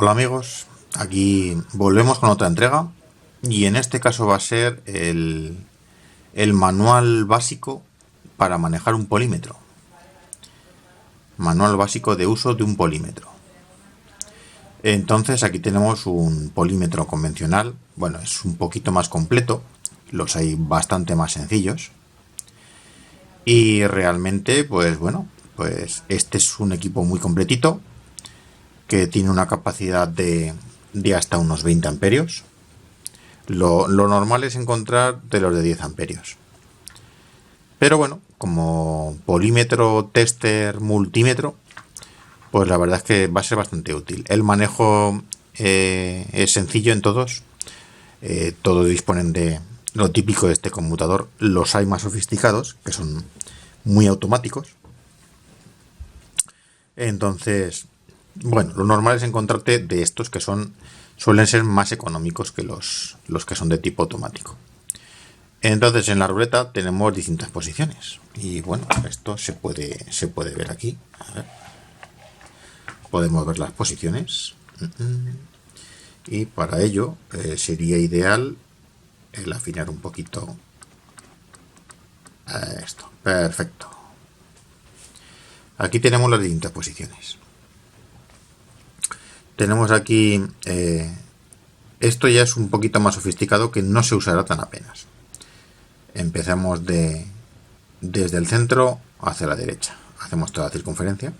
Hola amigos, aquí volvemos con otra entrega y en este caso va a ser el manual básico para manejar un polímetro. Manual básico de uso de un polímetro. Entonces aquí tenemos un polímetro convencional, bueno, es un poquito más completo, los hay bastante más sencillos y realmente pues bueno, pues este es un equipo muy completito que tiene una capacidad de hasta unos 20 amperios. Lo normal es encontrar de los de 10 amperios. Pero bueno, como polímetro, tester, multímetro, pues la verdad es que va a ser bastante útil. El manejo es sencillo en todos. Todos disponen de lo típico de este conmutador. Los hay más sofisticados, que son muy automáticos. Entonces, bueno, lo normal es encontrarte de estos que suelen ser más económicos que los que son de tipo automático. Entonces en la ruleta tenemos distintas posiciones y bueno, esto se puede ver aquí. A ver. Podemos ver las posiciones y para ello sería ideal el afinar un poquito esto. Perfecto. Aquí tenemos las distintas posiciones. Tenemos aquí esto ya es un poquito más sofisticado, que no se usará tan apenas. Empezamos desde el centro hacia la derecha. Hacemos toda la circunferencia.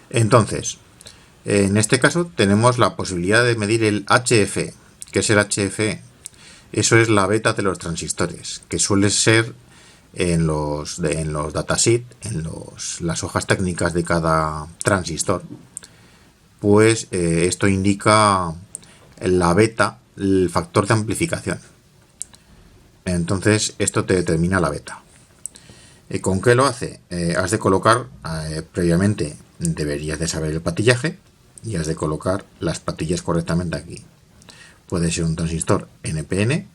Entonces, en este caso tenemos la posibilidad de medir el HF. ¿Qué es el HF? Eso es la beta de los transistores, que suele ser en los datasheets, las hojas técnicas de cada transistor. Pues esto indica la beta, el factor de amplificación. Entonces esto te determina la beta. ¿Con qué lo hace? Has de colocar previamente, deberías de saber el patillaje y has de colocar las patillas correctamente aquí. Puede ser un transistor NPN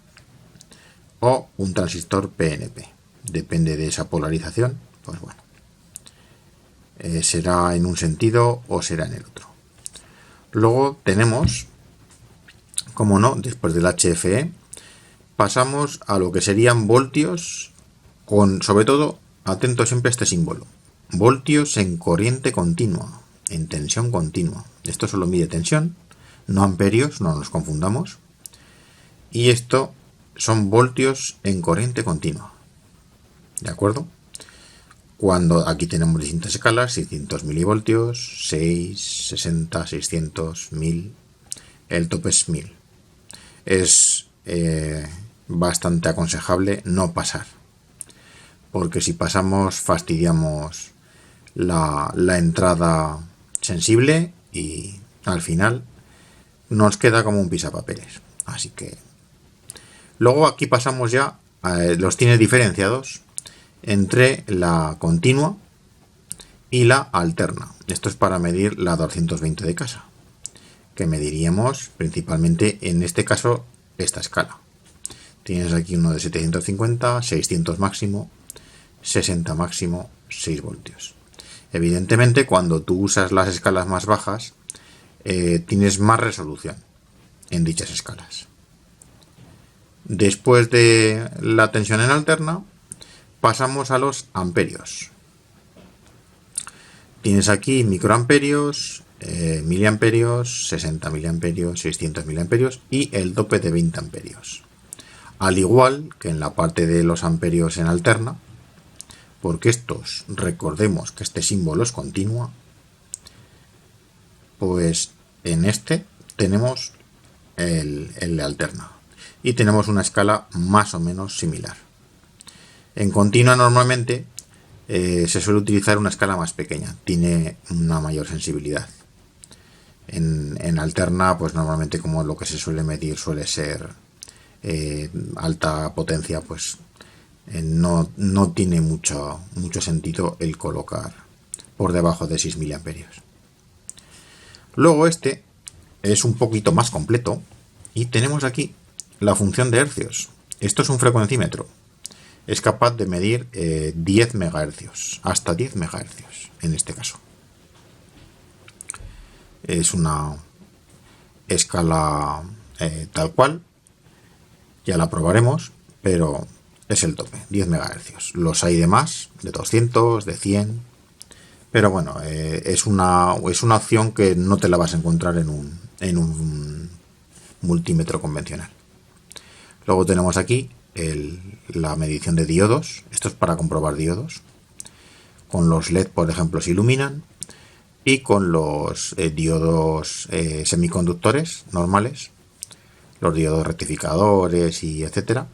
o un transistor PNP. Depende de esa polarización, pues bueno, será en un sentido o será en el otro. Luego tenemos, como no, después del HFE, pasamos a lo que serían voltios, con, sobre todo, atento siempre a este símbolo, voltios en corriente continua, en tensión continua. Esto solo mide tensión, no amperios, no nos confundamos. Y esto son voltios en corriente continua. ¿De acuerdo? Cuando aquí tenemos distintas escalas, 600 milivoltios, 6, 60, 600, 1000. El tope es 1000. Es bastante aconsejable no pasar, porque si pasamos fastidiamos la entrada sensible y al final nos queda como un pisapapeles. Así que luego aquí pasamos ya los tiene diferenciados entre la continua y la alterna. Esto es para medir la 220 de casa, que mediríamos principalmente en este caso esta escala. Tienes aquí uno de 750, 600 máximo, 60 máximo, 6 voltios. Evidentemente, cuando tú usas las escalas más bajas, tienes más resolución en dichas escalas. Después de la tensión en alterna, pasamos a los amperios. Tienes aquí microamperios, miliamperios, 60 miliamperios, 600 miliamperios y el tope de 20 amperios. Al igual que en la parte de los amperios en alterna, porque estos, recordemos que este símbolo es continua, pues en este tenemos el de alterna y tenemos una escala más o menos similar. En continua normalmente se suele utilizar una escala más pequeña, tiene una mayor sensibilidad. En alterna, pues normalmente como lo que se suele medir suele ser alta potencia, pues no tiene mucho sentido el colocar por debajo de 6 miliamperios. Luego este es un poquito más completo y tenemos aquí la función de hercios. Esto es un frecuencímetro. Es capaz de medir 10 megahercios, hasta 10 megahercios en este caso. Es una escala tal cual, ya la probaremos, pero es el tope, 10 MHz. Los hay de más, de 200, de 100, pero bueno, es una opción que no te la vas a encontrar en un multímetro convencional. Luego tenemos aquí la medición de diodos. Esto es para comprobar diodos. Con los LED, por ejemplo, se iluminan, y con los diodos semiconductores normales, los diodos rectificadores y etcétera,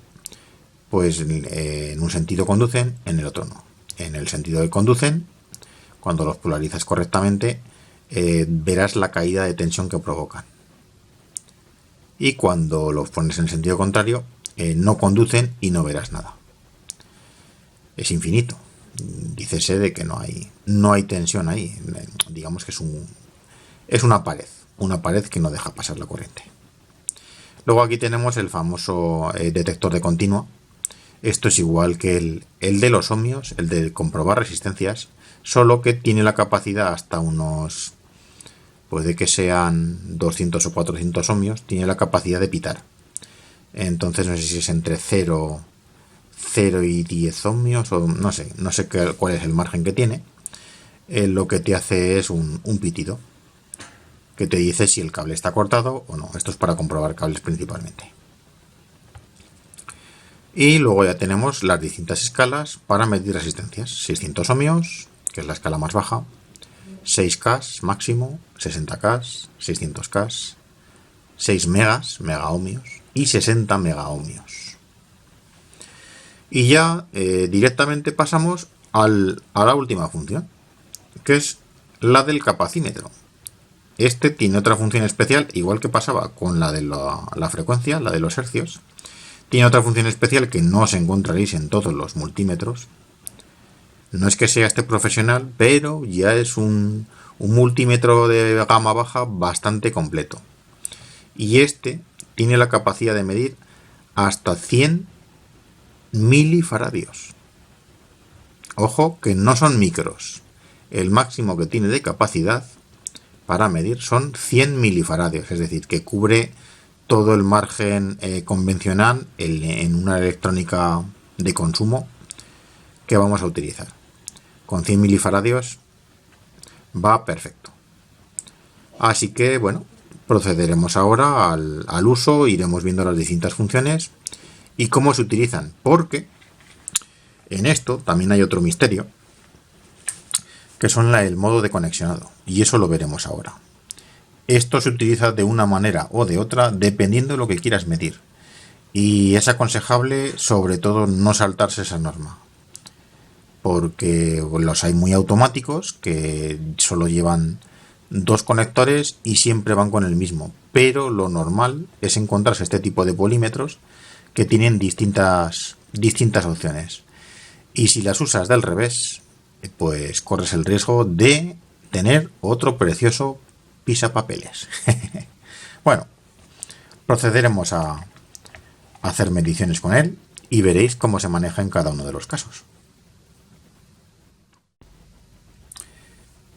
pues en un sentido conducen, en el otro no. En el sentido que conducen, cuando los polarizas correctamente, verás la caída de tensión que provocan. Y cuando los pones en el sentido contrario, no conducen y no verás nada. Es infinito. Dícese de que no hay tensión ahí. Digamos que es una pared que no deja pasar la corriente. Luego aquí tenemos el famoso detector de continua. Esto es igual que el de los ohmios, el de comprobar resistencias, solo que tiene la capacidad hasta unos, puede que sean 200 o 400 ohmios, tiene la capacidad de pitar. Entonces no sé si es entre 0 y 10 ohmios, o no sé cuál es el margen que tiene. Lo que te hace es un pitido que te dice si el cable está cortado o no. Esto es para comprobar cables principalmente. Y luego ya tenemos las distintas escalas para medir resistencias. 600 ohmios, que es la escala más baja, 6K máximo, 60K, 600K, 6 megaohmios y 60 megaohmios. Y ya directamente pasamos a la última función, que es la del capacímetro. Este tiene otra función especial, igual que pasaba con la de la frecuencia, la de los hercios. Tiene otra función especial que no os encontraréis en todos los multímetros. No es que sea este profesional, pero ya es un multímetro de gama baja bastante completo. Y este tiene la capacidad de medir hasta 100 milifaradios. Ojo que no son micros. El máximo que tiene de capacidad para medir son 100 milifaradios, es decir, que cubre todo el margen convencional en una electrónica de consumo que vamos a utilizar. Con 100 milifaradios va perfecto. Así que bueno, procederemos ahora al uso, iremos viendo las distintas funciones y cómo se utilizan, porque en esto también hay otro misterio, que son el modo de conexionado, y eso lo veremos ahora. Esto se utiliza de una manera o de otra dependiendo de lo que quieras medir, y es aconsejable sobre todo no saltarse esa norma, porque los hay muy automáticos que solo llevan 2 conectores y siempre van con el mismo, pero lo normal es encontrarse este tipo de polímetros que tienen distintas opciones, y si las usas del revés, pues corres el riesgo de tener otro precioso pisapapeles. Bueno, procederemos a hacer mediciones con él y veréis cómo se maneja en cada uno de los casos.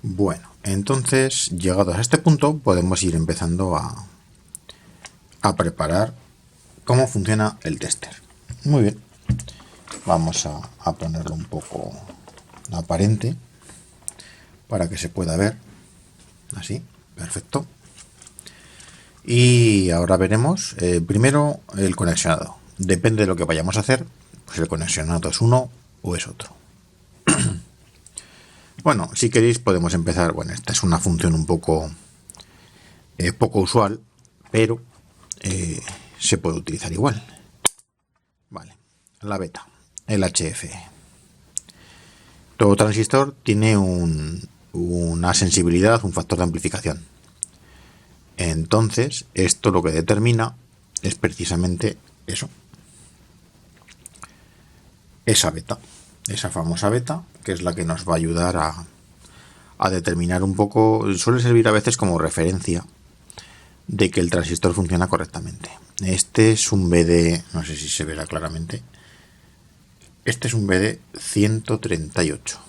Bueno, entonces, llegados a este punto, podemos ir empezando a preparar cómo funciona el tester. Muy bien, vamos a ponerlo un poco aparente para que se pueda ver. Así, perfecto. Y ahora veremos primero el conexionado. Depende de lo que vayamos a hacer, pues el conexionado es uno o es otro. Bueno, si queréis podemos empezar. Bueno, esta es una función un poco poco usual, pero se puede utilizar igual. Vale, la beta, el HF. Todo transistor tiene una sensibilidad, un factor de amplificación. Entonces, esto lo que determina es precisamente eso. Esa beta, esa famosa beta, que es la que nos va a ayudar a determinar un poco, suele servir a veces como referencia de que el transistor funciona correctamente. Este es un BD, no sé si se verá claramente, este es un BD 138.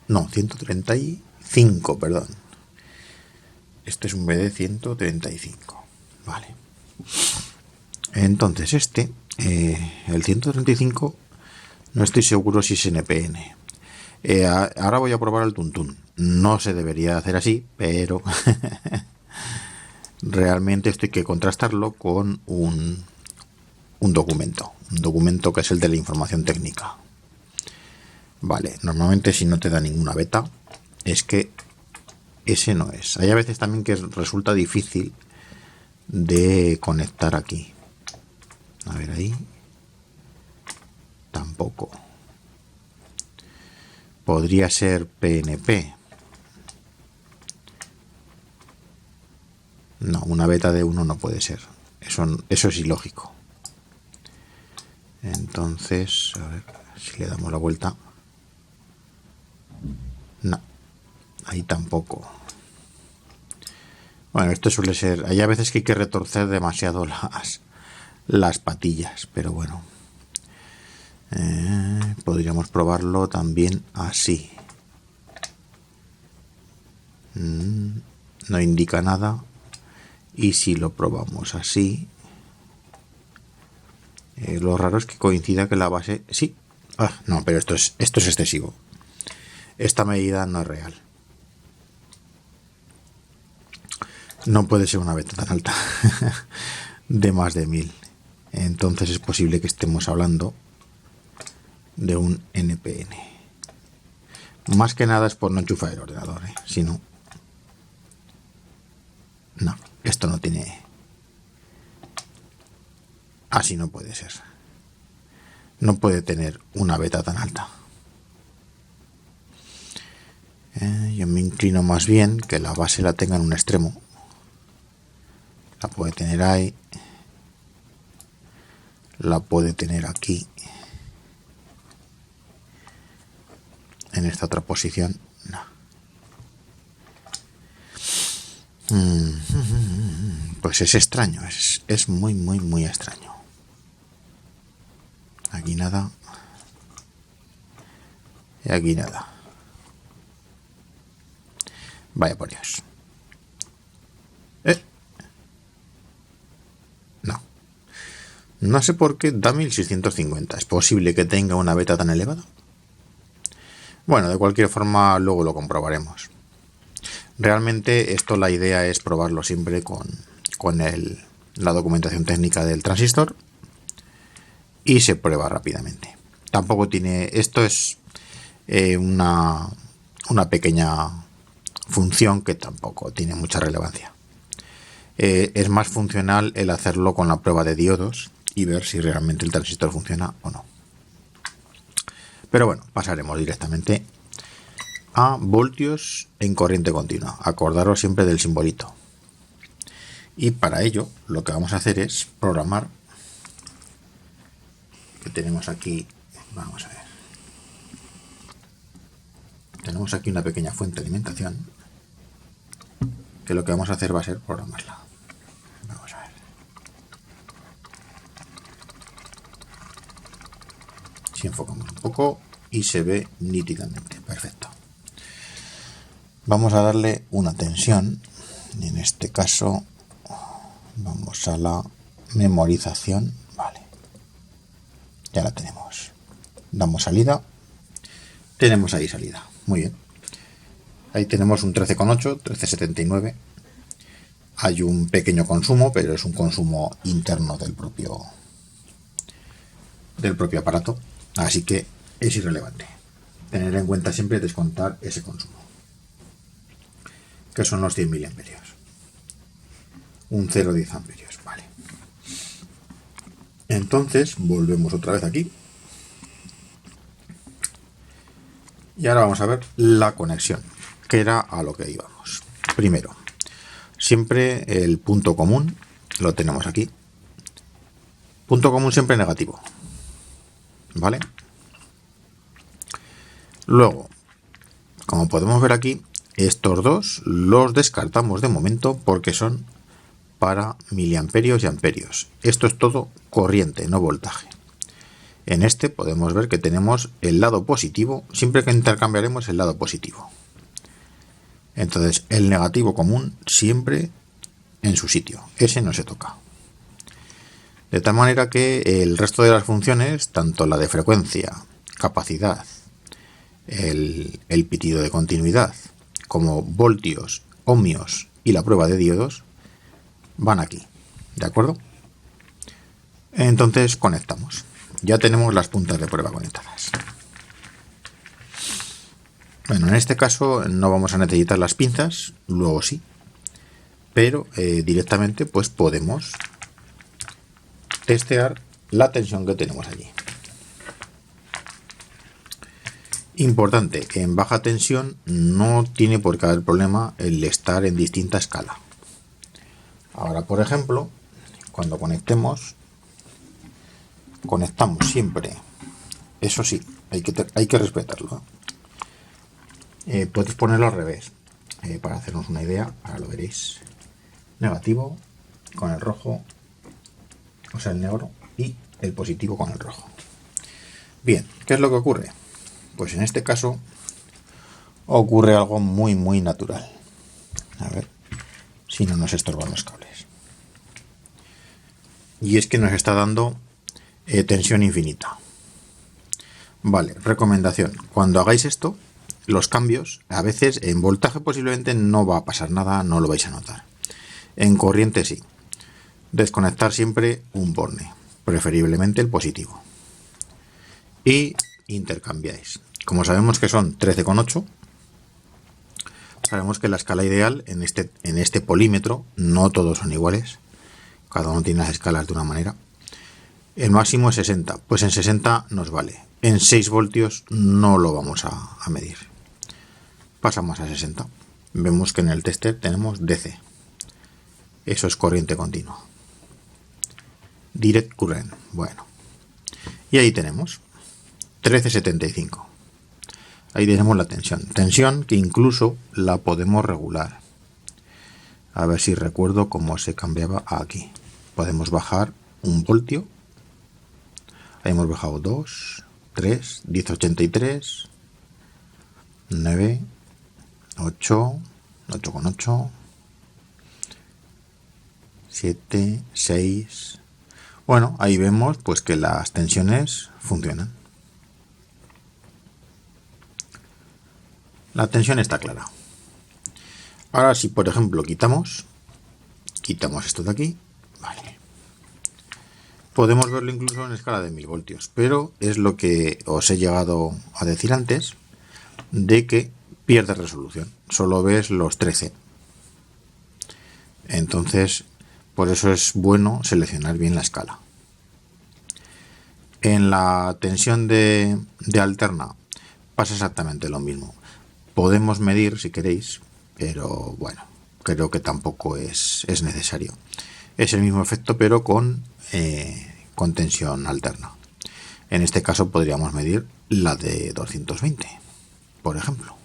No, 135, perdón. Este es un BD 135. Entonces el 135, no estoy seguro si es NPN. Ahora voy a probar el Tuntún. No se debería hacer así, pero realmente esto hay que contrastarlo con un documento que es el de la información técnica. Vale, normalmente si no te da ninguna beta, es que ese no es. Hay a veces también que resulta difícil de conectar aquí. A ver, ahí tampoco. Podría ser PNP. No, una beta de uno no puede ser. Eso es ilógico. Entonces, a ver si le damos la vuelta. No, ahí tampoco. Bueno, esto suele ser... Hay a veces que hay que retorcer demasiado las patillas, pero bueno. Podríamos probarlo también así. No indica nada. Y si lo probamos así... lo raro es que coincida que la base... Sí. No, pero esto es excesivo. Esta medida no es real. No puede ser una beta tan alta de más de 1000. Entonces es posible que estemos hablando de un NPN. Más que nada es por no enchufar el ordenador, si no... No, esto no tiene... Así no puede ser. No puede tener una beta tan alta. Yo me inclino más bien que la base la tenga en un extremo. La puede tener ahí. La puede tener aquí. En esta otra posición, no. Pues es extraño, es muy, muy, muy extraño. Aquí nada. Y aquí nada. Vaya por Dios. No. No sé por qué da 1650. ¿Es posible que tenga una beta tan elevada? Bueno, de cualquier forma, luego lo comprobaremos. Realmente esto, la idea es probarlo siempre con la documentación técnica del transistor y se prueba rápidamente. Tampoco tiene... Esto es una pequeña función que tampoco tiene mucha relevancia. Es más funcional el hacerlo con la prueba de diodos y ver si realmente el transistor funciona o no. Pero bueno, pasaremos directamente a voltios en corriente continua. Acordaros siempre del simbolito. Y para ello lo que vamos a hacer es programar, que tenemos aquí, vamos a ver, tenemos aquí una pequeña fuente de alimentación, que lo que vamos a hacer va a ser programarla. Vamos a ver. Si enfocamos un poco y se ve nítidamente, perfecto. Vamos a darle una tensión, y en este caso vamos a la memorización, vale, ya la tenemos. Damos salida, tenemos ahí salida, muy bien. Ahí tenemos un 13,8, 13,79. Hay un pequeño consumo, pero es un consumo interno del propio aparato, así que es irrelevante. Tener en cuenta siempre descontar ese consumo, que son los 100 miliamperios. Un 0,10 amperios, vale. Entonces volvemos otra vez aquí. Y ahora vamos a ver la conexión, que era a lo que íbamos. Primero, siempre el punto común lo tenemos aquí. Punto común siempre negativo, ¿vale? Luego, como podemos ver aquí, estos dos los descartamos de momento porque son para miliamperios y amperios. Esto es todo corriente, no voltaje. En este podemos ver que tenemos el lado positivo, siempre que intercambiaremos el lado positivo. Entonces el negativo común siempre en su sitio, ese no se toca. De tal manera que el resto de las funciones, tanto la de frecuencia, capacidad, el pitido de continuidad, como voltios, ohmios y la prueba de diodos, van aquí. ¿De acuerdo? Entonces conectamos. Ya tenemos las puntas de prueba conectadas. Bueno, en este caso no vamos a necesitar las pinzas, luego sí, pero directamente pues podemos testear la tensión que tenemos allí. Importante, en baja tensión no tiene por qué haber problema el estar en distinta escala. Ahora, por ejemplo, cuando conectamos siempre, eso sí, hay que respetarlo. Podéis ponerlo al revés, para hacernos una idea. Ahora lo veréis. Negativo con el rojo, o sea el negro, y el positivo con el rojo. Bien, ¿qué es lo que ocurre? Pues en este caso ocurre algo muy natural. A ver si no nos estorban los cables. Y es que nos está dando tensión infinita. Vale, recomendación. Cuando hagáis esto, los cambios, a veces en voltaje posiblemente no va a pasar nada, no lo vais a notar. En corriente sí. Desconectar siempre un borne, preferiblemente el positivo. Y intercambiáis. Como sabemos que son 13,8, sabemos que la escala ideal en este polímetro, no todos son iguales, cada uno tiene las escalas de una manera. El máximo es 60, pues en 60 nos vale. En 6 voltios no lo vamos a medir. Pasamos a 60. Vemos que en el tester tenemos DC. Eso es corriente continua. Direct current. Bueno. Y ahí tenemos 13,75. Ahí tenemos la tensión. Tensión que incluso la podemos regular. A ver si recuerdo cómo se cambiaba aquí. Podemos bajar 1 voltio. Ahí hemos bajado 2, 3, 10,83, 9, 8, 8,8, 7, 6. Bueno, ahí vemos pues que las tensiones funcionan. La tensión está clara. Ahora si por ejemplo quitamos esto de aquí, vale. Podemos verlo incluso en escala de 1000 voltios, pero es lo que os he llegado a decir antes, de que pierde resolución, solo ves los 13. Entonces, por eso es bueno seleccionar bien la escala. En la tensión de alterna pasa exactamente lo mismo. Podemos medir si queréis, pero bueno, creo que tampoco es necesario. Es el mismo efecto, pero con tensión alterna. En este caso podríamos medir la de 220, por ejemplo.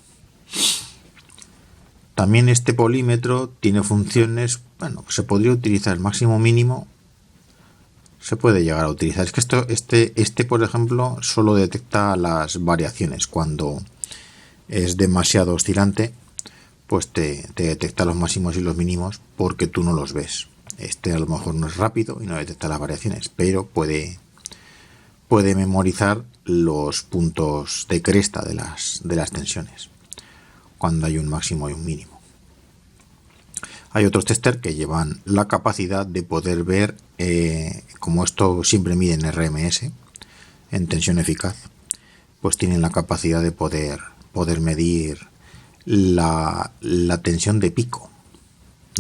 También este polímetro tiene funciones, bueno, se podría utilizar el máximo mínimo, se puede llegar a utilizar. Es que este por ejemplo solo detecta las variaciones. Cuando es demasiado oscilante, pues te detecta los máximos y los mínimos porque tú no los ves. Este a lo mejor no es rápido y no detecta las variaciones, pero puede memorizar los puntos de cresta de las tensiones cuando hay un máximo y un mínimo. Hay otros tester que llevan la capacidad de poder ver, como esto siempre mide en RMS, en tensión eficaz, pues tienen la capacidad de poder medir la tensión de pico,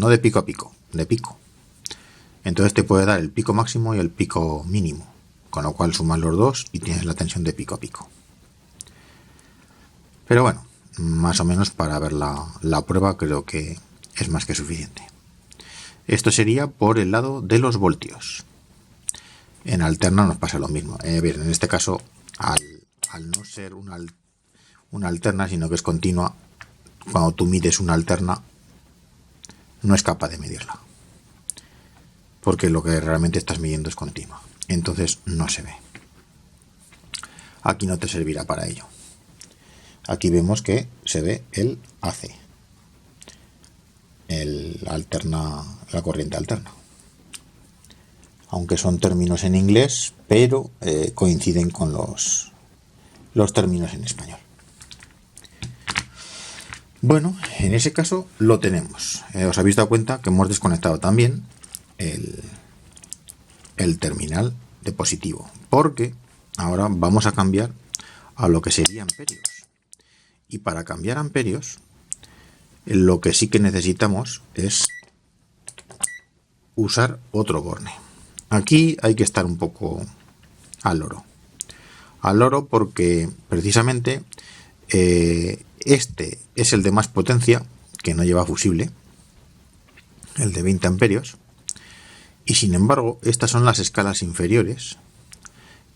no de pico a pico, de pico. Entonces te puede dar el pico máximo y el pico mínimo, con lo cual sumas los dos y tienes la tensión de pico a pico. Pero bueno, más o menos para ver la prueba creo que es más que suficiente. Esto sería por el lado de los voltios. En alterna nos pasa lo mismo. Bien, en este caso, al no ser una alterna, sino que es continua, cuando tú mides una alterna, no es capaz de medirla. Porque lo que realmente estás midiendo es continua. Entonces no se ve. Aquí no te servirá para ello. Aquí vemos que se ve el AC. La corriente alterna. aunque son términos en inglés, pero coinciden con los términos en español. Bueno, en ese caso lo tenemos. Os habéis dado cuenta que hemos desconectado también el terminal de positivo, porque ahora vamos a cambiar a lo que sería amperios. Y para cambiar amperios, lo que sí que necesitamos es usar otro borne. Aquí hay que estar un poco al loro. Al loro porque precisamente este es el de más potencia, que no lleva fusible, el de 20 amperios, y sin embargo estas son las escalas inferiores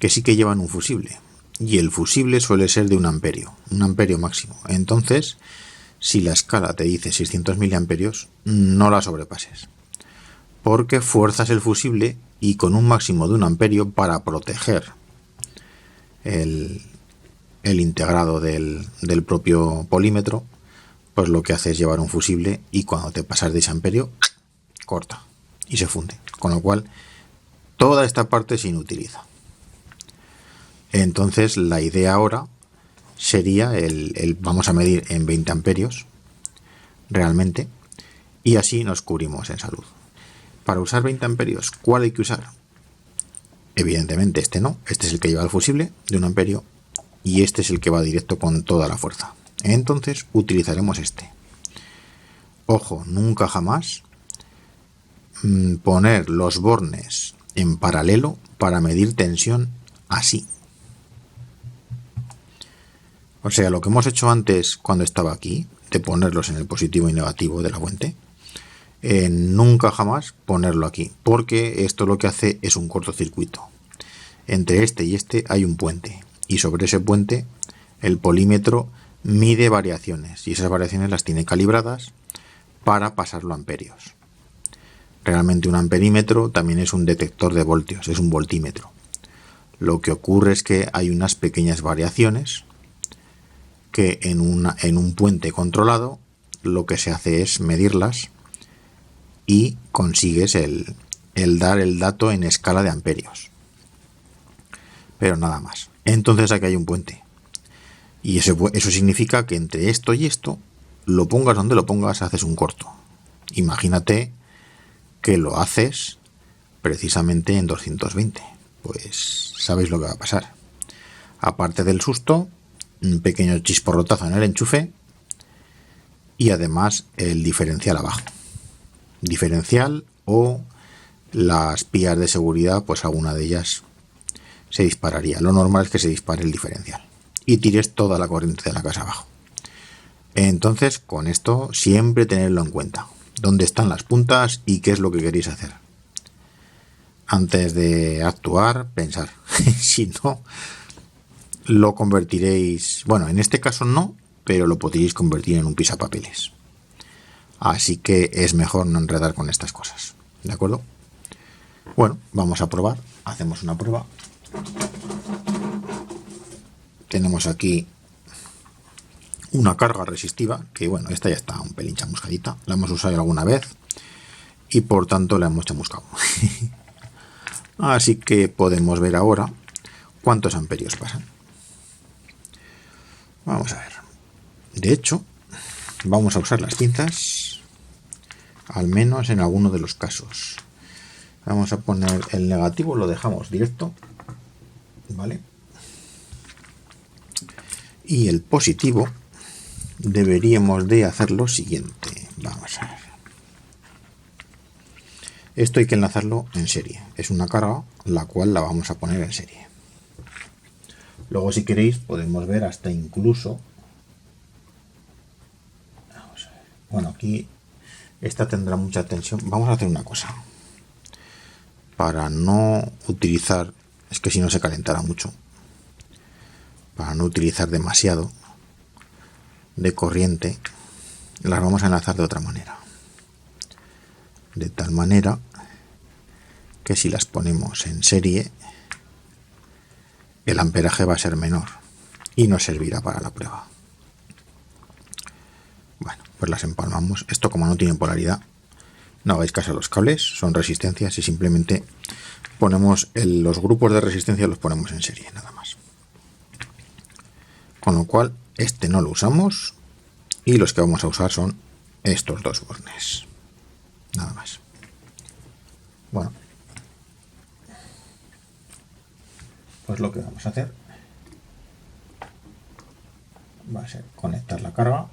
que sí que llevan un fusible, y el fusible suele ser de un amperio máximo. Entonces, si la escala te dice 600 miliamperios, no la sobrepases, porque fuerzas el fusible y con un máximo de 1 amperio para proteger el integrado del propio polímetro, pues lo que hace es llevar un fusible y cuando te pasas de ese amperio, corta y se funde. Con lo cual, toda esta parte se inutiliza. Entonces, la idea ahora sería vamos a medir en 20 amperios realmente y así nos cubrimos en salud. Para usar 20 amperios, ¿cuál hay que usar? Evidentemente este no, este es el que lleva el fusible de 1 amperio y este es el que va directo con toda la fuerza. Entonces utilizaremos este. Ojo, nunca jamás poner los bornes en paralelo para medir tensión así. O sea, lo que hemos hecho antes cuando estaba aquí, de ponerlos en el positivo y negativo de la fuente, nunca jamás ponerlo aquí, porque esto lo que hace es un cortocircuito. Entre este y este hay un puente, y sobre ese puente el polímetro mide variaciones, y esas variaciones las tiene calibradas para pasarlo a amperios. Realmente un amperímetro también es un detector de voltios, es un voltímetro. Lo que ocurre es que hay unas pequeñas variaciones que en un puente controlado lo que se hace es medirlas y consigues el dar el dato en escala de amperios. Pero nada más. Entonces aquí hay un puente. Y eso significa que entre esto y esto, lo pongas donde lo pongas, haces un corto. Imagínate que lo haces precisamente en 220. Pues sabéis lo que va a pasar. Aparte del susto, un pequeño chisporrotazo en el enchufe y además el diferencial abajo. Diferencial o las pías de seguridad, pues alguna de ellas se dispararía. Lo normal es que se dispare el diferencial y tires toda la corriente de la casa abajo. Entonces, con esto siempre tenerlo en cuenta. Dónde están las puntas y qué es lo que queréis hacer. Antes de actuar, pensar. Si no, lo convertiréis... Bueno, en este caso no, pero lo podríais convertir en un pisapapeles. Así que es mejor no enredar con estas cosas. ¿De acuerdo? Bueno, vamos a probar. Hacemos una prueba. Tenemos aquí una carga resistiva, que bueno, esta ya está un pelín chamuscadita. La hemos usado alguna vez y por tanto la hemos chamuscado. Así que podemos ver ahora cuántos amperios pasan. Vamos a ver. De hecho, vamos a usar las pinzas, al menos en alguno de los casos. Vamos a poner el negativo, lo dejamos directo, ¿vale? Y el positivo deberíamos de hacer lo siguiente. Vamos a ver. Esto hay que enlazarlo en serie. Es una carga la cual la vamos a poner en serie. Luego, si queréis, podemos ver hasta incluso... Vamos a ver. Bueno, aquí esta tendrá mucha tensión. Vamos a hacer una cosa. Para no utilizar... Es que si no se calentará mucho. Para no utilizar demasiado de corriente, las vamos a enlazar de otra manera. De tal manera que si las ponemos en serie, el amperaje va a ser menor y nos servirá para la prueba. Bueno, pues las empalmamos. Esto, como no tiene polaridad, No hagáis caso a los cables, son resistencias y simplemente ponemos los grupos de resistencia los ponemos en serie, nada más. Con lo cual, este no lo usamos y los que vamos a usar son estos dos bornes. Nada más. Bueno, pues lo que vamos a hacer va a ser conectar la carga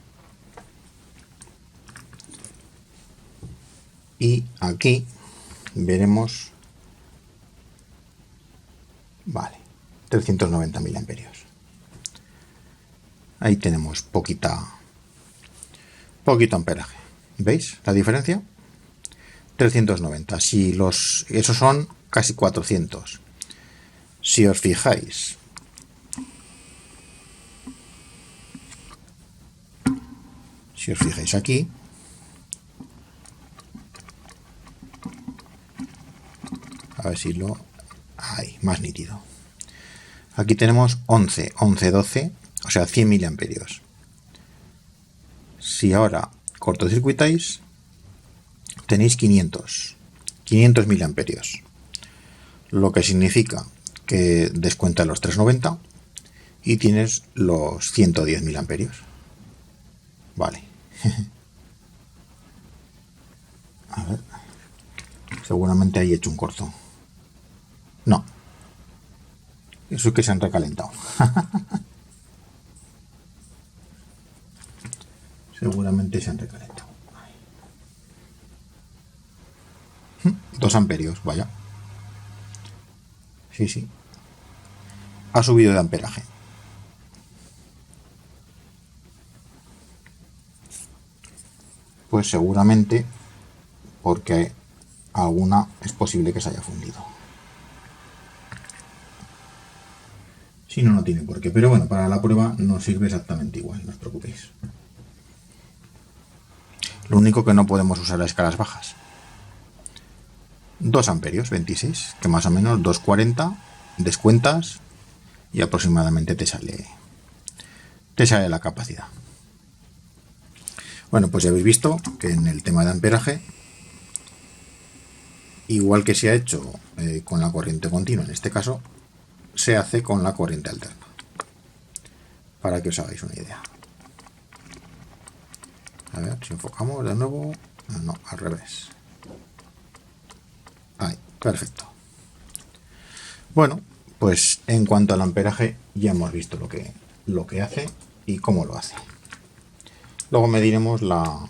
y aquí veremos, vale, 390 miliamperios. Ahí tenemos poquito amperaje. ¿Veis la diferencia? 390. Si esos son casi 400. Si os fijáis, aquí, a ver si lo hay más nítido. Aquí tenemos 11, 12, o sea 100 miliamperios. Si ahora cortocircuitáis, tenéis 500 miliamperios, lo que significa que descuenta los 390 y tienes los 110 miliamperios. Vale. A ver, seguramente ahí he hecho un corto. No, eso es que se han recalentado. Seguramente se han recalentado. 2 amperios, vaya. Sí. Ha subido de amperaje. Pues seguramente porque alguna es posible que se haya fundido. Si no, no tiene por qué. Pero bueno, para la prueba nos sirve exactamente igual, no os preocupéis. Lo único que no podemos usar a escalas bajas. 2 amperios, 26, que más o menos 240, descuentas y aproximadamente te sale la capacidad. Bueno, pues ya habéis visto que en el tema de amperaje, igual que se ha hecho con la corriente continua, en este caso, se hace con la corriente alterna. Para que os hagáis una idea. A ver si enfocamos de nuevo. No, al revés. Ahí, perfecto. Bueno, pues en cuanto al amperaje ya hemos visto lo que hace y cómo lo hace. Luego mediremos la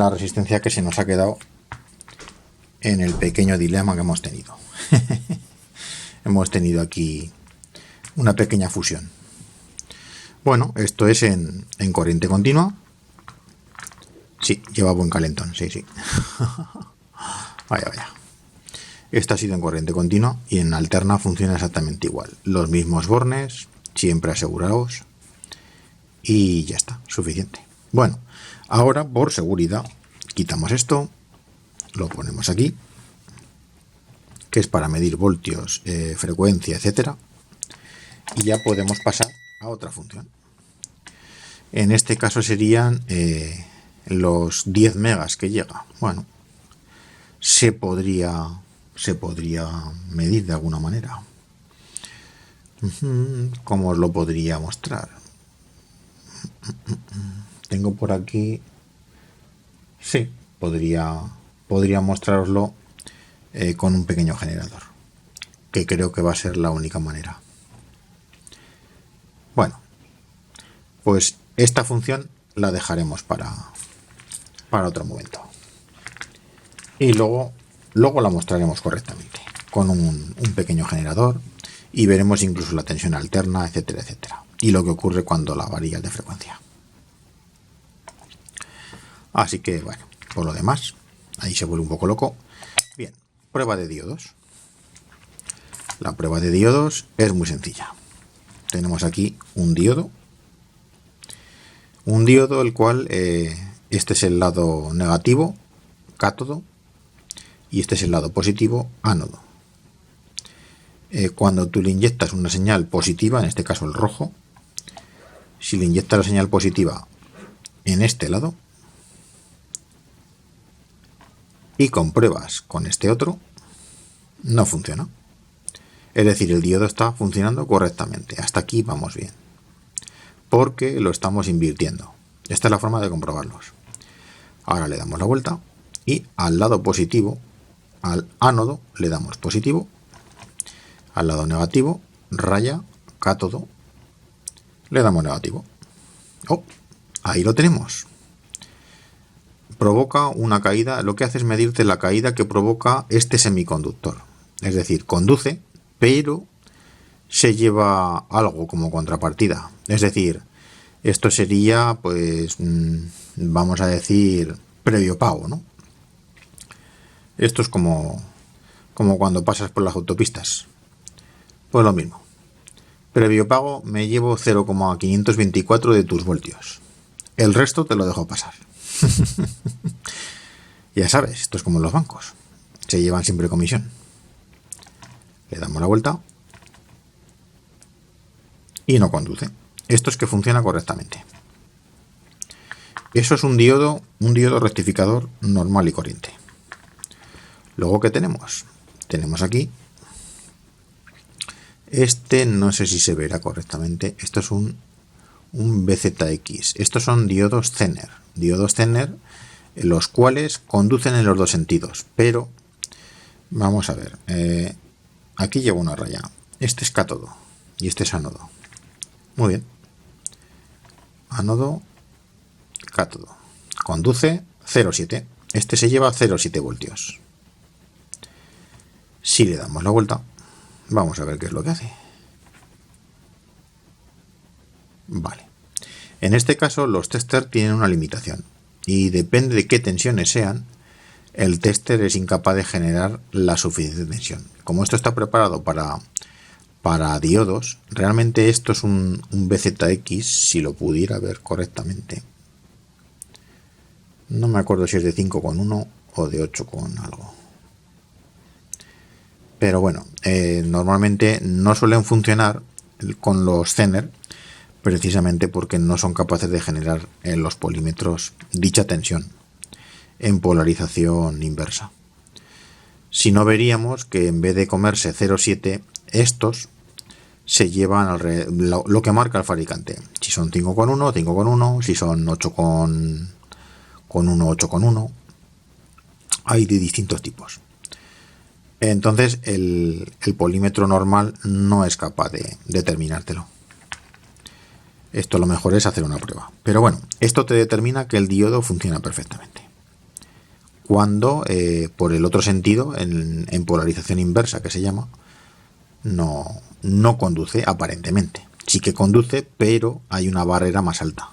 resistencia que se nos ha quedado en el pequeño dilema que hemos tenido. Hemos tenido aquí una pequeña fusión. Bueno, esto es en corriente continua. Sí, lleva buen calentón, sí. Vaya. Esto ha sido en corriente continua y en alterna funciona exactamente igual. Los mismos bornes, siempre aseguraos. Y ya está, suficiente. Bueno, ahora por seguridad quitamos esto, lo ponemos aquí, que es para medir voltios, frecuencia, etcétera. Y ya podemos pasar a otra función. En este caso serían los 10 megas que llega. Bueno, se podría medir de alguna manera. ¿Cómo os lo podría mostrar? Tengo por aquí. Sí, podría mostraroslo con un pequeño generador, que creo que va a ser la única manera. Bueno, pues esta función la dejaremos para otro momento. Y luego la mostraremos correctamente con un pequeño generador y veremos incluso la tensión alterna, etcétera. Y lo que ocurre cuando la varías de frecuencia. Así que, bueno, por lo demás, ahí se vuelve un poco loco. Bien, prueba de diodos. La prueba de diodos es muy sencilla. Tenemos aquí un diodo. Un diodo el cual, este es el lado negativo, cátodo, y este es el lado positivo, ánodo. Cuando tú le inyectas una señal positiva, en este caso el rojo, si le inyectas la señal positiva en este lado, y compruebas con este otro, no funciona. Es decir, el diodo está funcionando correctamente. Hasta aquí vamos bien. Porque lo estamos invirtiendo. Esta es la forma de comprobarlos. Ahora le damos la vuelta y al lado positivo, al ánodo, le damos positivo. Al lado negativo, raya, cátodo, le damos negativo. Oh, ahí lo tenemos. Provoca una caída. Lo que hace es medirte la caída que provoca este semiconductor. Es decir, conduce, pero se lleva algo como contrapartida. Es decir, esto sería, pues, vamos a decir, previo pago, ¿no? Esto es como cuando pasas por las autopistas. Pues lo mismo. Previo pago, me llevo 0,524 de tus voltios. El resto te lo dejo pasar. Ya sabes, esto es como los bancos. Se llevan siempre comisión. Le damos la vuelta y no conduce. Esto es que funciona correctamente. Eso es un diodo rectificador normal y corriente. Luego, ¿qué tenemos? Tenemos aquí este, no sé si se verá correctamente. Esto es un BZX. Estos son diodos Zener. Diodos Zener, los cuales conducen en los dos sentidos. Pero, vamos a ver. Aquí llevo una raya. Este es cátodo y este es ánodo. Muy bien. Ánodo, cátodo. Conduce 0,7. Este se lleva 0,7 voltios. Si le damos la vuelta, vamos a ver qué es lo que hace. Vale. En este caso, los tester tienen una limitación. Y depende de qué tensiones sean, el tester es incapaz de generar la suficiente tensión. Como esto está preparado para diodos, realmente esto es un BZX, si lo pudiera ver correctamente. No me acuerdo si es de 5,1 o de 8 con algo. Pero bueno, normalmente no suelen funcionar con los Zener, precisamente porque no son capaces de generar en los polímetros dicha tensión en polarización inversa. Si no, veríamos que en vez de comerse 0,7, estos se llevan lo que marca el fabricante. Si son 5,1, 5,1, si son 8,1, 8,1. Hay de distintos tipos. Entonces el polímetro normal no es capaz de determinártelo. Esto lo mejor es hacer una prueba. Pero bueno, esto te determina que el diodo funciona perfectamente. Cuando por el otro sentido, en polarización inversa que se llama, no conduce aparentemente. Sí que conduce, pero hay una barrera más alta.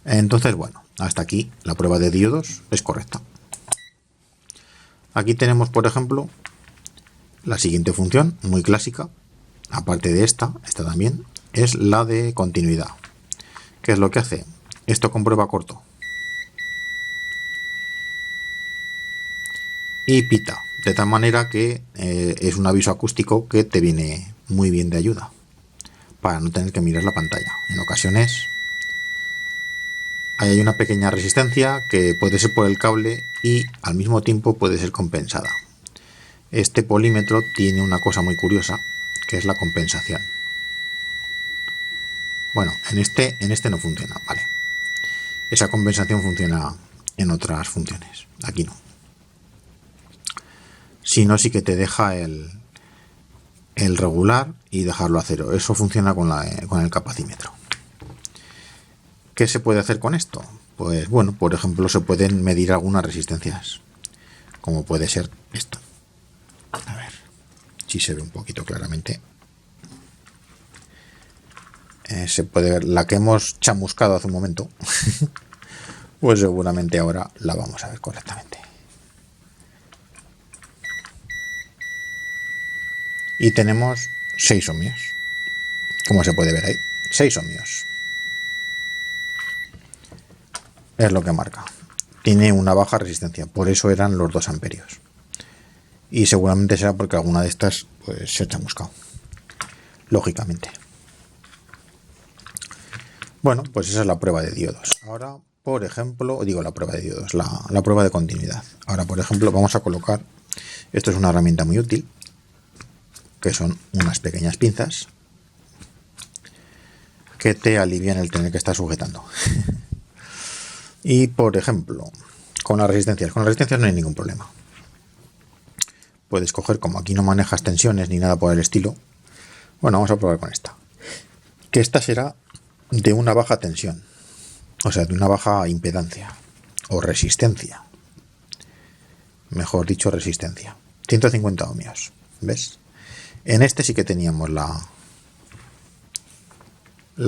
Entonces, bueno, hasta aquí la prueba de diodos es correcta. Aquí tenemos, por ejemplo, la siguiente función, muy clásica, aparte de esta también, es la de continuidad. ¿Qué es lo que hace? Esto comprueba corto. Y pita, de tal manera que es un aviso acústico que te viene muy bien de ayuda, para no tener que mirar la pantalla. En ocasiones hay una pequeña resistencia que puede ser por el cable y al mismo tiempo puede ser compensada. Este polímetro tiene una cosa muy curiosa, que es la compensación. Bueno, en este no funciona, vale. Esa compensación funciona en otras funciones, aquí no. Si no, sí que te deja el regular y dejarlo a cero. Eso funciona con el capacímetro. ¿Qué se puede hacer con esto? Pues bueno, por ejemplo, se pueden medir algunas resistencias, como puede ser esto. A ver si se ve un poquito claramente. Se puede ver la que hemos chamuscado hace un momento. Pues seguramente ahora la vamos a ver correctamente. Y tenemos 6 ohmios. Como se puede ver ahí, 6 ohmios. Es lo que marca. Tiene una baja resistencia, por eso eran los 2 amperios. Y seguramente será porque alguna de estas pues, se ha chamuscado. Lógicamente. Bueno, pues esa es la prueba de diodos. Ahora por ejemplo, digo la prueba de diodos, la prueba de continuidad. Ahora, por ejemplo, vamos a colocar, esto es una herramienta muy útil, que son unas pequeñas pinzas que te alivian el tener que estar sujetando. Y, por ejemplo, con las resistencias no hay ningún problema. Puedes coger, como aquí no manejas tensiones ni nada por el estilo, bueno, vamos a probar con esta. Que esta será de una baja tensión, o sea, de una baja impedancia o resistencia. Mejor dicho, resistencia. 150 ohmios, ¿ves? En este sí que teníamos la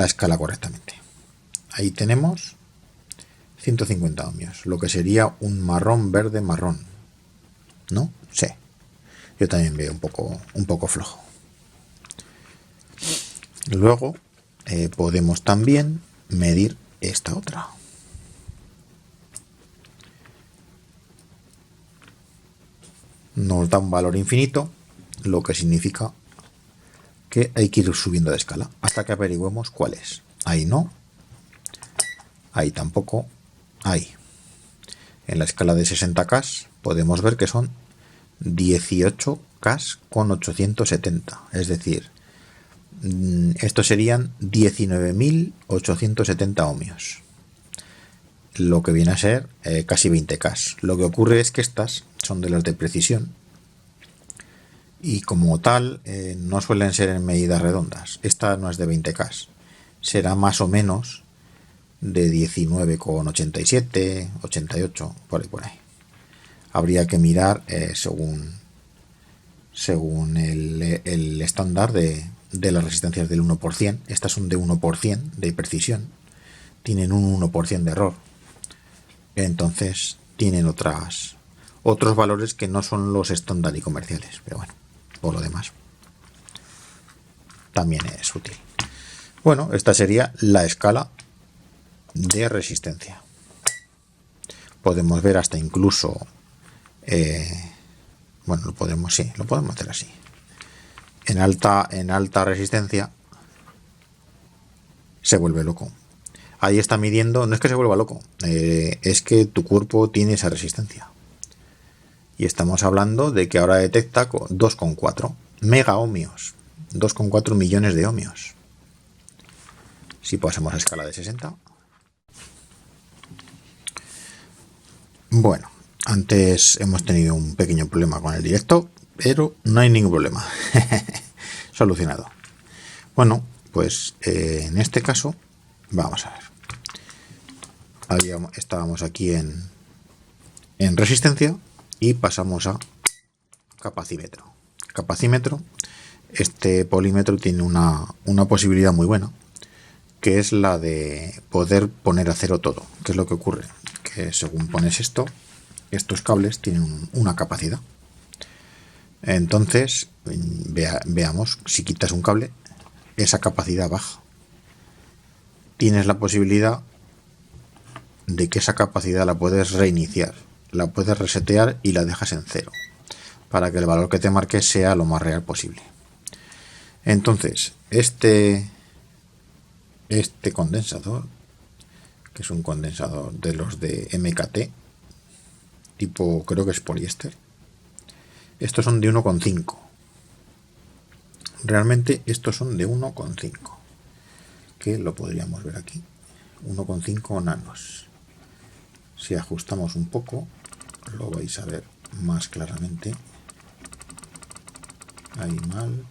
escala correctamente. Ahí tenemos 150 ohmios, lo que sería un marrón, verde, marrón. ¿No? Sí. Yo también veo un poco flojo. Luego podemos también medir esta otra. Nos da un valor infinito, lo que significa que hay que ir subiendo de escala hasta que averigüemos cuál es. Ahí no, ahí tampoco, ahí. En la escala de 60K podemos ver que son 18K con 870, es decir, estos serían 19.870 ohmios, lo que viene a ser casi 20K. Lo que ocurre es que estas son de las de precisión y como tal no suelen ser en medidas redondas. Esta no es de 20K, será más o menos de 19,87, 88, por ahí. Habría que mirar según el estándar de las resistencias del 1%. Estas son de 1% de precisión, tienen un 1% de error, entonces tienen otros valores que no son los estándar y comerciales, pero bueno, por lo demás también es útil. Bueno, esta sería la escala de resistencia. Podemos ver hasta incluso bueno, lo podemos hacer así. En alta resistencia se vuelve loco. Ahí está midiendo, no es que se vuelva loco, es que tu cuerpo tiene esa resistencia. Y estamos hablando de que ahora detecta 2,4 mega ohmios, 2,4 millones de ohmios. Si pasamos a escala de 60. Bueno, antes hemos tenido un pequeño problema con el directo, pero no hay ningún problema. Solucionado. Bueno, pues en este caso, vamos a ver. Estábamos aquí en resistencia y pasamos a capacímetro. Capacímetro, este polímetro tiene una posibilidad muy buena, que es la de poder poner a cero todo. ¿Qué es lo que ocurre? Que según pones estos cables tienen una capacidad. Entonces, veamos, si quitas un cable, esa capacidad baja. Tienes la posibilidad de que esa capacidad la puedes reiniciar, la puedes resetear y la dejas en cero, para que el valor que te marque sea lo más real posible. Entonces, este condensador, que es un condensador de los de MKT, tipo, creo que es poliéster, estos son de 1,5. Realmente estos son de 1,5, que lo podríamos ver aquí, 1,5 nanos. Si ajustamos un poco, lo vais a ver más claramente. Ahí mal.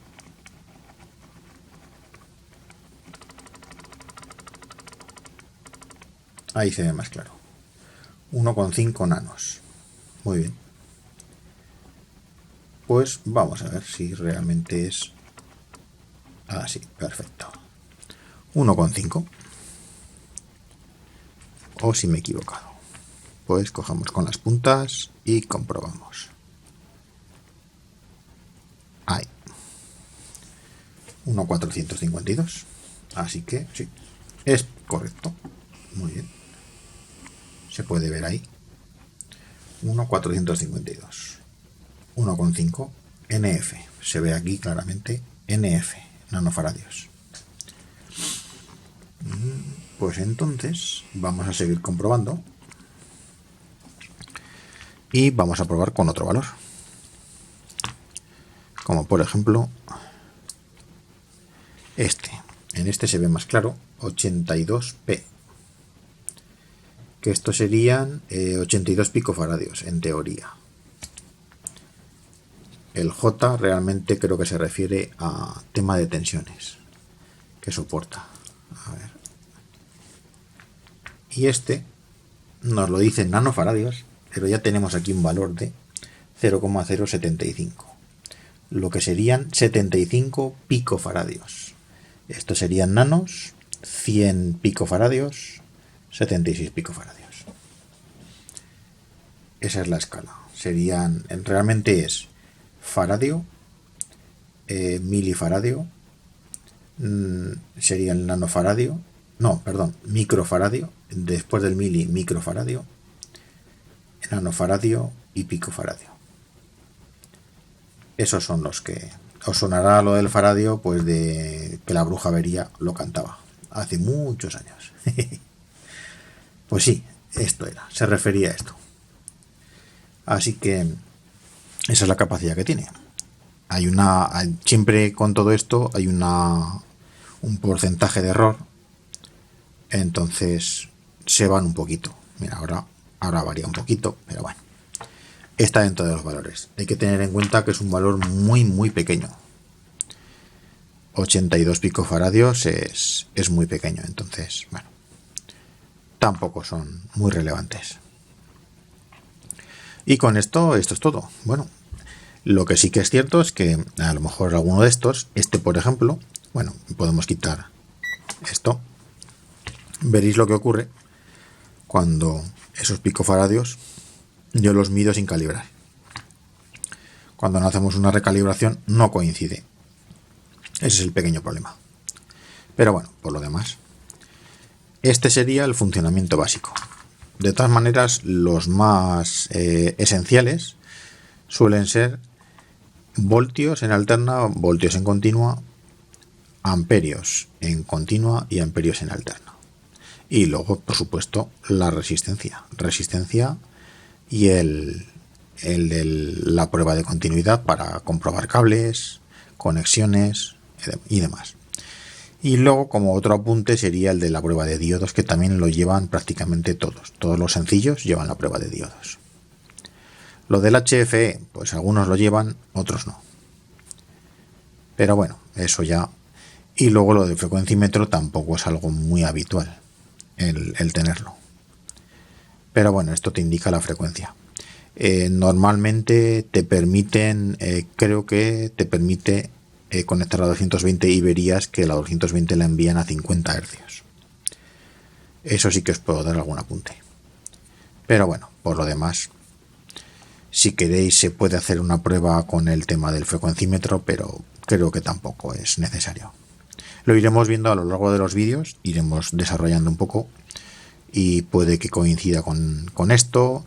Ahí se ve más claro. 1,5 nanos. Muy bien. Pues vamos a ver si realmente es así. Perfecto. 1,5. O si me he equivocado. Pues cogemos con las puntas y comprobamos. Ahí. 1,452. Así que sí, es correcto. Muy bien. Se puede ver ahí. 1,452. 1,5 NF. Se ve aquí claramente NF, nanofaradios. Pues entonces vamos a seguir comprobando y vamos a probar con otro valor, como por ejemplo este. En este se ve más claro, 82p, que esto serían 82 picofaradios en teoría. El J realmente creo que se refiere a tema de tensiones que soporta. A ver. Y este nos lo dice en nanofaradios, pero ya tenemos aquí un valor de 0,075, lo que serían 75 picofaradios. Estos serían nanos, 100 picofaradios, 76 picofaradios. Esa es la escala. Serían, realmente es faradio, milifaradio, sería el nanofaradio, no, perdón, microfaradio, después del mili, microfaradio, nanofaradio y picofaradio. Esos son los que os sonará lo del faradio, pues de que la bruja Avería lo cantaba hace muchos años. Pues sí, esto era, se refería a esto. Así que esa es la capacidad que tiene. Siempre con todo esto hay un porcentaje de error, entonces se van un poquito. Mira, ahora varía un poquito, pero bueno, está dentro de los valores. Hay que tener en cuenta que es un valor muy pequeño. 82 picofaradios es muy pequeño, entonces, bueno, tampoco son muy relevantes. Y con esto es todo. Bueno, lo que sí que es cierto es que a lo mejor alguno de estos, este por ejemplo, bueno, podemos quitar esto. Veréis lo que ocurre cuando esos picofaradios yo los mido sin calibrar. Cuando no hacemos una recalibración no coincide. Ese es el pequeño problema. Pero bueno, por lo demás, este sería el funcionamiento básico. De todas maneras, los más esenciales suelen ser voltios en alterna, voltios en continua, amperios en continua y amperios en alterna. Y luego, por supuesto, la resistencia y la prueba de continuidad para comprobar cables, conexiones y demás. Y luego, como otro apunte, sería el de la prueba de diodos, que también lo llevan prácticamente todos. Todos los sencillos llevan la prueba de diodos. Lo del HFE, pues algunos lo llevan, otros no. Pero bueno, eso ya. Y luego lo del frecuencímetro tampoco es algo muy habitual el tenerlo. Pero bueno, esto te indica la frecuencia. Normalmente te permiten, creo que te permite conectar a 220 y verías que la 220 la envían a 50 Hz. Eso sí que os puedo dar algún apunte. Pero bueno, por lo demás, si queréis se puede hacer una prueba con el tema del frecuencímetro, pero creo que tampoco es necesario. Lo iremos viendo a lo largo de los vídeos, iremos desarrollando un poco y puede que coincida con esto.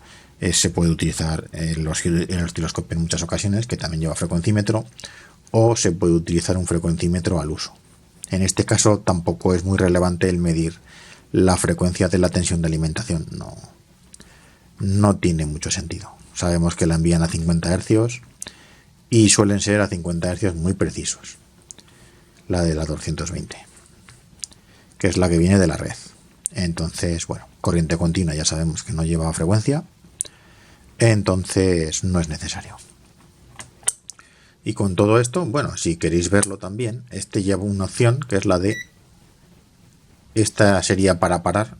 Se puede utilizar el osciloscopio en muchas ocasiones, que también lleva frecuencímetro, o se puede utilizar un frecuencímetro al uso. En este caso tampoco es muy relevante el medir la frecuencia de la tensión de alimentación, no tiene mucho sentido. Sabemos que la envían a 50 Hz y suelen ser a 50 Hz muy precisos. La de la 220, que es la que viene de la red. Entonces, bueno, corriente continua ya sabemos que no lleva frecuencia, entonces no es necesario. Y con todo esto, bueno, si queréis verlo también, este lleva una opción que es la de, esta sería para parar,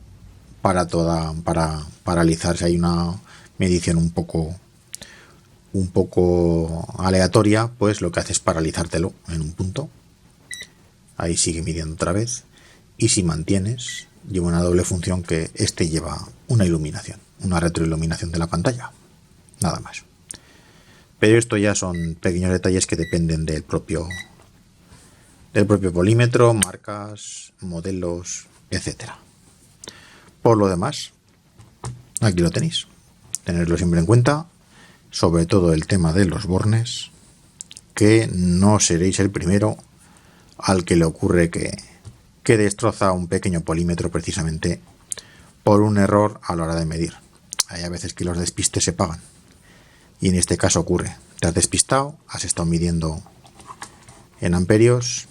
para paralizar si hay una medición un poco aleatoria, pues lo que hace es paralizártelo en un punto. Ahí sigue midiendo otra vez. Y si mantienes, lleva una doble función, que este lleva una iluminación, una retroiluminación de la pantalla. Nada más. Pero esto ya son pequeños detalles que dependen del propio polímetro, marcas, modelos, etcétera. Por lo demás, aquí lo tenéis. Tenerlo siempre en cuenta, sobre todo el tema de los bornes, que no seréis el primero al que le ocurre que que destroza un pequeño polímetro precisamente por un error a la hora de medir. Hay a veces que los despistes se pagan. Y en este caso ocurre. Te has despistado, has estado midiendo en amperios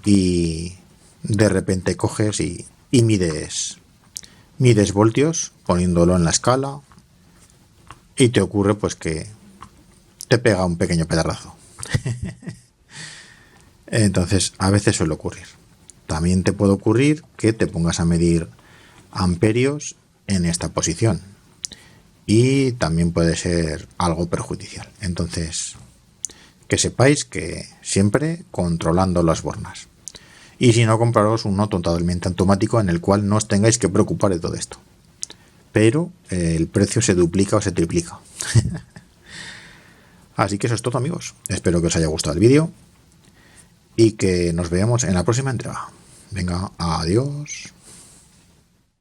y de repente coges y mides voltios poniéndolo en la escala y te ocurre pues que te pega un pequeño pedardazo. Entonces a veces suele ocurrir. También te puede ocurrir que te pongas a medir amperios en esta posición y también puede ser algo perjudicial. Entonces, que sepáis que siempre controlando las bornas. Y si no, compraros uno totalmente automático en el cual no os tengáis que preocupar de todo esto. Pero el precio se duplica o se triplica. Así que eso es todo, amigos. Espero que os haya gustado el vídeo y que nos veamos en la próxima entrega. Venga, adiós.